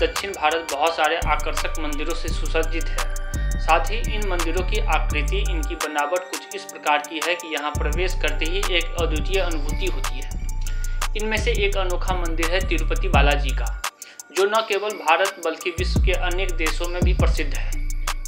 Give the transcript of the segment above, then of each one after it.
दक्षिण भारत बहुत सारे आकर्षक मंदिरों से सुसज्जित है। साथ ही इन मंदिरों की आकृति, इनकी बनावट कुछ इस प्रकार की है कि यहाँ प्रवेश करते ही एक अद्वितीय अनुभूति होती है। इनमें से एक अनोखा मंदिर है तिरुपति बालाजी का, जो न केवल भारत बल्कि विश्व के अनेक देशों में भी प्रसिद्ध है।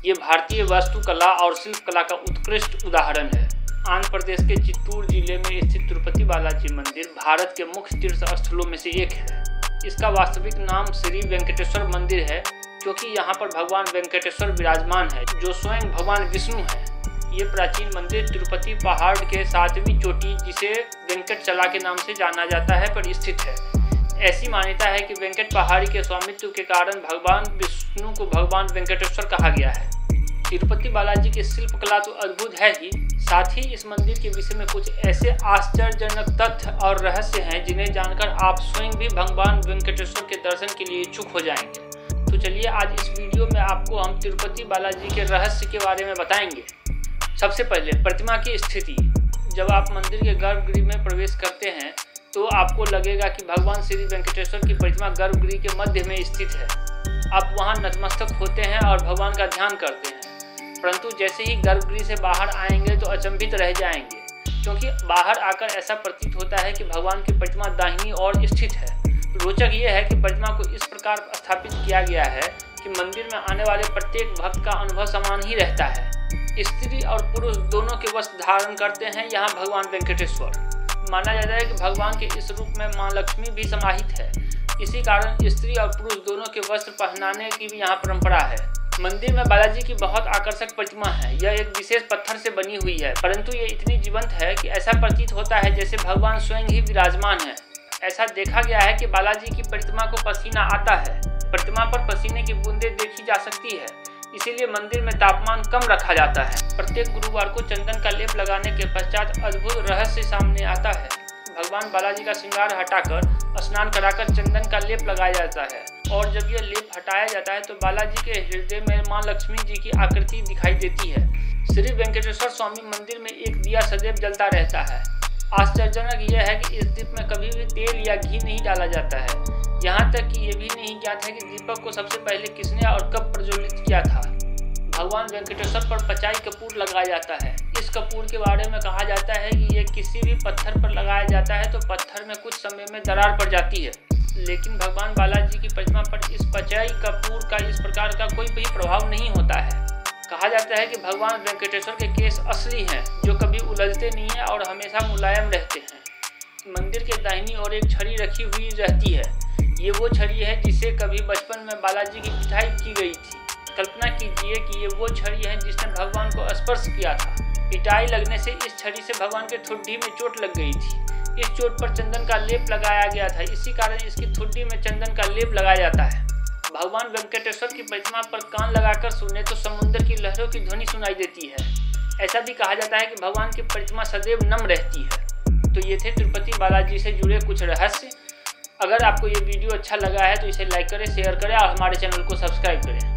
ये भारतीय वास्तुकला और शिल्पकला का उत्कृष्ट उदाहरण है। आंध्र प्रदेश के चित्तूर जिले में स्थित तिरुपति बालाजी मंदिर भारत के मुख्य तीर्थ स्थलों में से एक है। इसका वास्तविक नाम श्री वेंकटेश्वर मंदिर है, क्योंकि यहाँ पर भगवान वेंकटेश्वर विराजमान है, जो स्वयं भगवान विष्णु है। ये प्राचीन मंदिर तिरुपति पहाड़ के 7वीं चोटी, जिसे वेंकटचला के नाम से जाना जाता है, पर स्थित है। ऐसी मान्यता है कि वेंकट पहाड़ी के स्वामित्व के कारण भगवान विष्णु को भगवान वेंकटेश्वर कहा गया है। तिरुपति बालाजी की शिल्पकला तो अद्भुत है ही, साथ ही इस मंदिर के विषय में कुछ ऐसे आश्चर्यजनक तथ्य और रहस्य हैं जिन्हें जानकर आप स्वयं भी भगवान वेंकटेश्वर के दर्शन के लिए इच्छुक हो जाएंगे। तो चलिए आज इस वीडियो में आपको हम तिरुपति बालाजी के रहस्य के बारे में बताएंगे। सबसे पहले प्रतिमा की स्थिति। जब आप मंदिर के गर्भगृह में प्रवेश करते हैं तो आपको लगेगा कि भगवान श्री वेंकटेश्वर की प्रतिमा गर्भगृह के मध्य में स्थित है। आप वहां नतमस्तक होते हैं और भगवान का ध्यान करते हैं, परंतु जैसे ही गर्भगृह से बाहर आएंगे तो अचंभित रह जाएंगे, क्योंकि बाहर आकर ऐसा प्रतीत होता है कि भगवान की प्रतिमा दाहिनी ओर स्थित है। रोचक यह है कि प्रतिमा को इस प्रकार स्थापित किया गया है कि मंदिर में आने वाले प्रत्येक भक्त का अनुभव समान ही रहता है। स्त्री और पुरुष दोनों के वस्त्र धारण करते हैं यहाँ भगवान वेंकटेश्वर। माना जाता है कि भगवान के इस रूप में माँ लक्ष्मी भी समाहित है। इसी कारण स्त्री और पुरुष दोनों के वस्त्र पहनाने की भी यहाँ परंपरा है। मंदिर में बालाजी की बहुत आकर्षक प्रतिमा है। यह एक विशेष पत्थर से बनी हुई है, परंतु ये इतनी जीवंत है कि ऐसा प्रतीत होता है जैसे भगवान स्वयं ही विराजमान है। ऐसा देखा गया है कि बालाजी की प्रतिमा को पसीना आता है। प्रतिमा पर पसीने की बूंदें देखी जा सकती है, इसीलिए मंदिर में तापमान कम रखा जाता है। प्रत्येक गुरुवार को चंदन का लेप लगाने के पश्चात अद्भुत रहस्य सामने आता है। भगवान बालाजी का श्रृंगार हटाकर स्नान कराकर चंदन का लेप लगाया जाता है, और जब यह लेप हटाया जाता है तो बालाजी के हृदय में मां लक्ष्मी जी की आकृति दिखाई देती है। श्री वेंकटेश्वर स्वामी मंदिर में एक दिया सदैव जलता रहता है। आश्चर्यजनक यह है कि इस दीप में कभी भी तेल या घी नहीं डाला जाता है। यहाँ तक कि यह भी नहीं ज्ञात है कि दीपक को सबसे पहले किसने और कब प्रज्वलित किया था। भगवान वेंकटेश्वर पर पचाई कपूर लगाया जाता है। इस कपूर के बारे में कहा जाता है कि यह किसी भी पत्थर पर लगाया जाता है तो पत्थर में कुछ समय में दरार पड़ जाती है, लेकिन भगवान बालाजी की प्रतिमा पर इस पचाई कपूर का इस प्रकार का कोई भी प्रभाव नहीं होता है। कहा जाता है कि भगवान वेंकटेश्वर के केस असली हैं, जो कभी उलझते नहीं है और हमेशा मुलायम रहते हैं। मंदिर के दाहिनी ओर एक छड़ी रखी हुई रहती है। ये वो छड़ी है जिसे कभी बचपन में बालाजी की पिटाई की गई थी। कल्पना कीजिए कि ये वो छड़ी है जिसने भगवान को स्पर्श किया था। पिटाई लगने से इस छड़ी से भगवान के ठुड्डी में चोट लग गई थी। इस चोट पर चंदन का लेप लगाया गया था, इसी कारण इसकी ठुड्डी में चंदन का लेप लगाया जाता है। भगवान वेंकटेश्वर की प्रतिमा पर कान लगाकर सुने तो समुद्र की लहरों की ध्वनि सुनाई देती है। ऐसा भी कहा जाता है कि भगवान की प्रतिमा सदैव नम रहती है। तो ये थे तिरुपति बालाजी से जुड़े कुछ रहस्य। अगर आपको ये वीडियो अच्छा लगा है तो इसे लाइक करें, शेयर करें और हमारे चैनल को सब्सक्राइब करें।